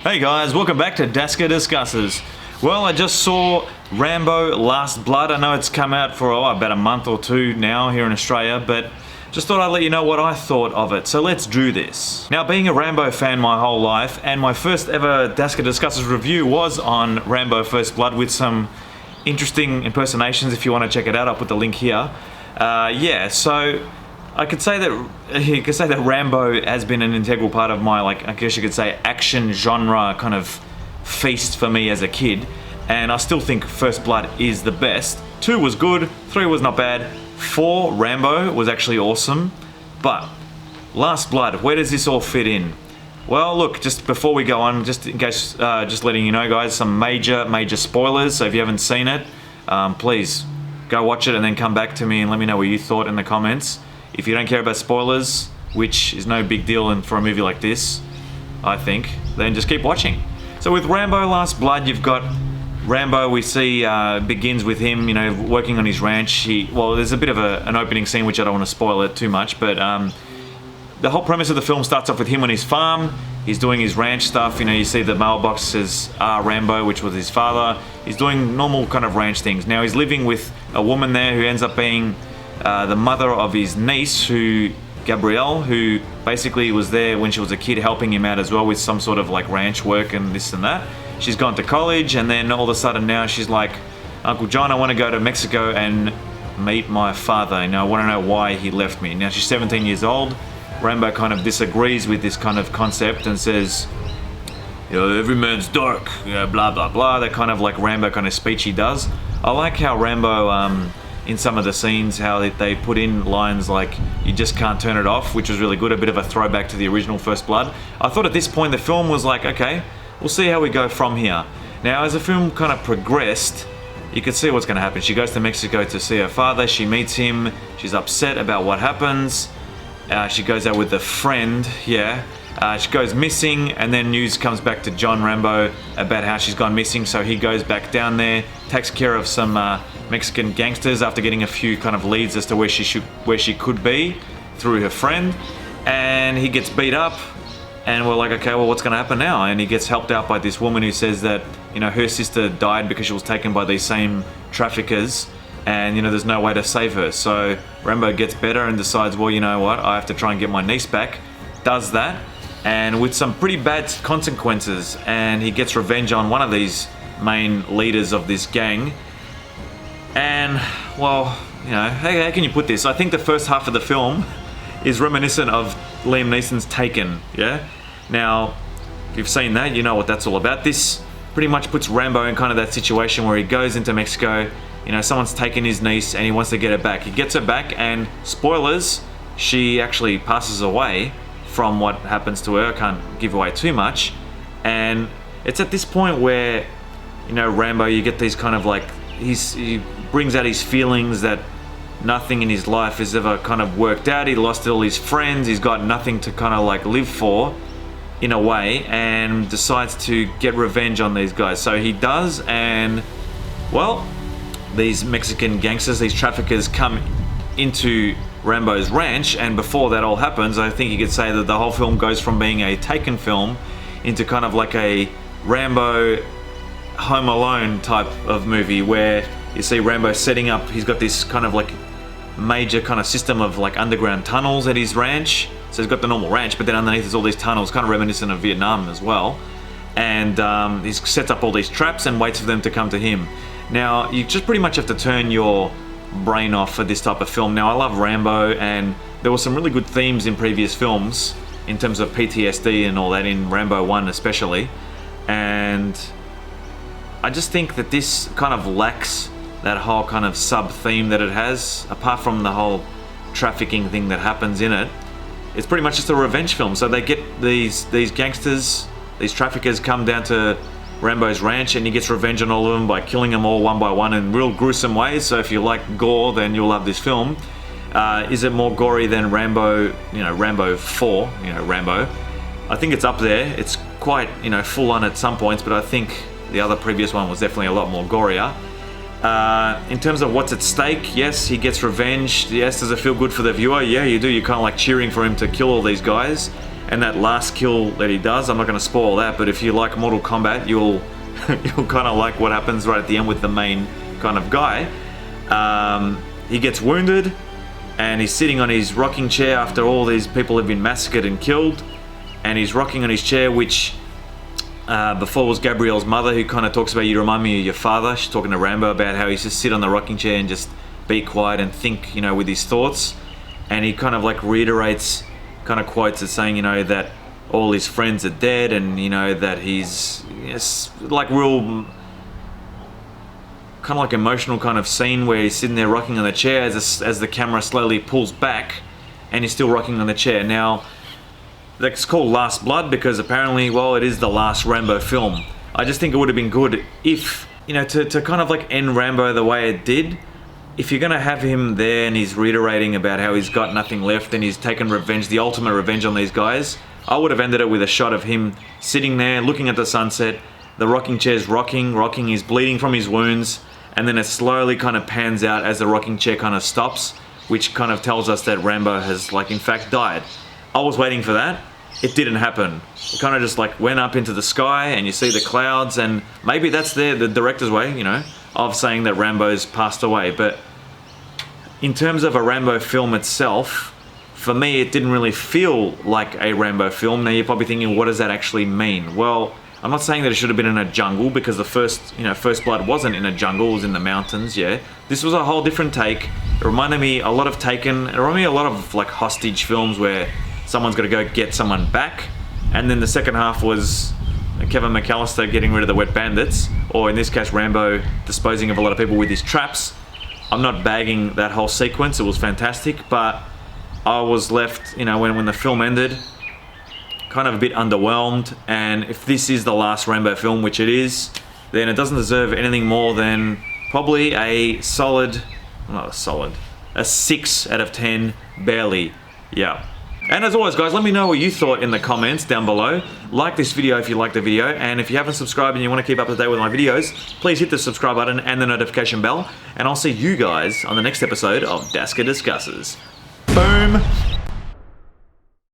Hey guys, welcome back to Daska Discusses. Well, I just saw Rambo Last Blood. I know it's come out for about a month or two now here in Australia, but just thought I'd let you know what I thought of it, so let's do this. Now, being a Rambo fan my whole life, and my first ever Daska Discusses review was on Rambo First Blood with some interesting impersonations. If you want to check it out, I'll put the link here. So I could say that Rambo has been an integral part of my, I guess you could say, action genre kind of feast for me as a kid, and I still think First Blood is the best. 2 was good, 3 was not bad, 4, Rambo, was actually awesome, but Last Blood, where does this all fit in? Well, look, just before we go on, just in case, just letting you know, guys, some major spoilers, so if you haven't seen it, please go watch it and then come back to me and let me know what you thought in the comments. If you don't care about spoilers, which is no big deal for a movie like this, I think, then just keep watching. So with Rambo Last Blood, you've got Rambo, we see, begins with him, working on his ranch. There's a bit of an opening scene, which I don't want to spoil it too much, but the whole premise of the film starts off with him on his farm. He's doing his ranch stuff. You see the mailbox says Rambo, which was his father. He's doing normal kind of ranch things. Now he's living with a woman there who ends up being the mother of his niece, Gabrielle, who basically was there when she was a kid helping him out as well with some sort of ranch work and this and that. She's gone to college, and then all of a sudden now she's like, Uncle John, I want to go to Mexico and meet my father. I want to know why he left me. Now she's 17 years old. Rambo kind of disagrees with this kind of concept and says, every man's dark, blah blah blah. That kind of Rambo kind of speech he does. I like how Rambo, in some of the scenes, how they put in lines like, you just can't turn it off, which was really good, a bit of a throwback to the original First Blood. I thought at this point the film was like, okay, we'll see how we go from here. Now, as the film kind of progressed, you could see what's going to happen. She goes to Mexico to see her father, she meets him, she's upset about what happens, she goes out with a friend, she goes missing, and then news comes back to John Rambo about how she's gone missing, so he goes back down there, takes care of some Mexican gangsters after getting a few kind of leads as to where she could be through her friend, and he gets beat up. And we're like, okay, well, what's going to happen now? And he gets helped out by this woman who says that, her sister died because she was taken by these same traffickers, and, there's no way to save her. So Rambo gets better and decides, well, you know what, I have to try and get my niece back. Does that, and with some pretty bad consequences, and he gets revenge on one of these main leaders of this gang. And, well, how can you put this? I think the first half of the film is reminiscent of Liam Neeson's Taken, Now, if you've seen that, you know what that's all about. This pretty much puts Rambo in kind of that situation where he goes into Mexico, someone's taken his niece and he wants to get her back. He gets her back, and spoilers, she actually passes away from what happens to her. I can't give away too much. And it's at this point where, Rambo, you get these kind of he brings out his feelings that nothing in his life has ever kind of worked out. He lost all his friends, he's got nothing to kind of live for in a way, and decides to get revenge on these guys. So he does, and well, these Mexican gangsters, these traffickers, come into Rambo's ranch, and before that all happens, I think you could say that the whole film goes from being a Taken film into kind of a Rambo Home Alone type of movie, where you see Rambo setting up, he's got this kind of major kind of system of underground tunnels at his ranch. So he's got the normal ranch, but then underneath there's all these tunnels, kind of reminiscent of Vietnam as well. And he sets up all these traps and waits for them to come to him. Now, you just pretty much have to turn your brain off for this type of film. Now, I love Rambo, and there were some really good themes in previous films in terms of PTSD and all that, in Rambo 1 especially. And I just think that this kind of lacks that whole kind of sub-theme that it has, apart from the whole trafficking thing that happens in it. It's pretty much just a revenge film. So they get these gangsters, these traffickers come down to Rambo's ranch, and he gets revenge on all of them by killing them all one by one in real gruesome ways. So if you like gore, then you'll love this film. Is it more gory than Rambo, Rambo 4, Rambo? I think it's up there. It's quite, full on at some points, but I think the other previous one was definitely a lot more gorier. In terms of what's at stake, yes, he gets revenge. Yes, does it feel good for the viewer? Yeah, you do. You're kind of cheering for him to kill all these guys. And that last kill that he does, I'm not going to spoil that, but if you like Mortal Kombat, you'll kind of like what happens right at the end with the main kind of guy. He gets wounded, and he's sitting on his rocking chair after all these people have been massacred and killed, and he's rocking on his chair, which before was Gabrielle's mother, who kind of talks about, you remind me of your father. She's talking to Rambo about how he used to sit on the rocking chair and just be quiet and think, you know, with his thoughts. And he kind of like reiterates, kind of quotes it saying, you know, that all his friends are dead, and you know that he's like real kind of like emotional kind of scene where he's sitting there rocking on the chair as the camera slowly pulls back, and he's still rocking on the chair. Now that's called Last Blood because apparently, well, it is the last Rambo film. I just think it would have been good if, you know, to kind of like end Rambo the way it did. If you're gonna have him there and he's reiterating about how he's got nothing left and he's taken revenge, the ultimate revenge on these guys, I would have ended it with a shot of him sitting there looking at the sunset, the rocking chair's rocking, he's bleeding from his wounds, and then it slowly kind of pans out as the rocking chair kind of stops, which kind of tells us that Rambo has like in fact died. I was waiting for that. It didn't happen. It kind of just like went up into the sky and you see the clouds, and maybe that's the director's way, you know, of saying that Rambo's passed away. But in terms of a Rambo film itself, for me it didn't really feel like a Rambo film. Now you're probably thinking, what does that actually mean? Well, I'm not saying that it should have been in a jungle, because the First Blood wasn't in a jungle, it was in the mountains, yeah. This was a whole different take. It reminded me a lot of Taken, it reminded me a lot of like hostage films where someone's got to go get someone back, and then the second half was Kevin McAllister getting rid of the wet bandits, or in this case Rambo disposing of a lot of people with his traps. I'm not bagging that whole sequence, it was fantastic, but I was left, you know, when the film ended, kind of a bit underwhelmed. And if this is the last Rambo film, which it is, then it doesn't deserve anything more than probably a solid, not a solid, a 6 out of 10, barely, yeah. And as always guys, let me know what you thought in the comments down below. Like this video if you liked the video, and if you haven't subscribed and you want to keep up to date with my videos, please hit the subscribe button and the notification bell, and I'll see you guys on the next episode of Daska Discusses. Boom!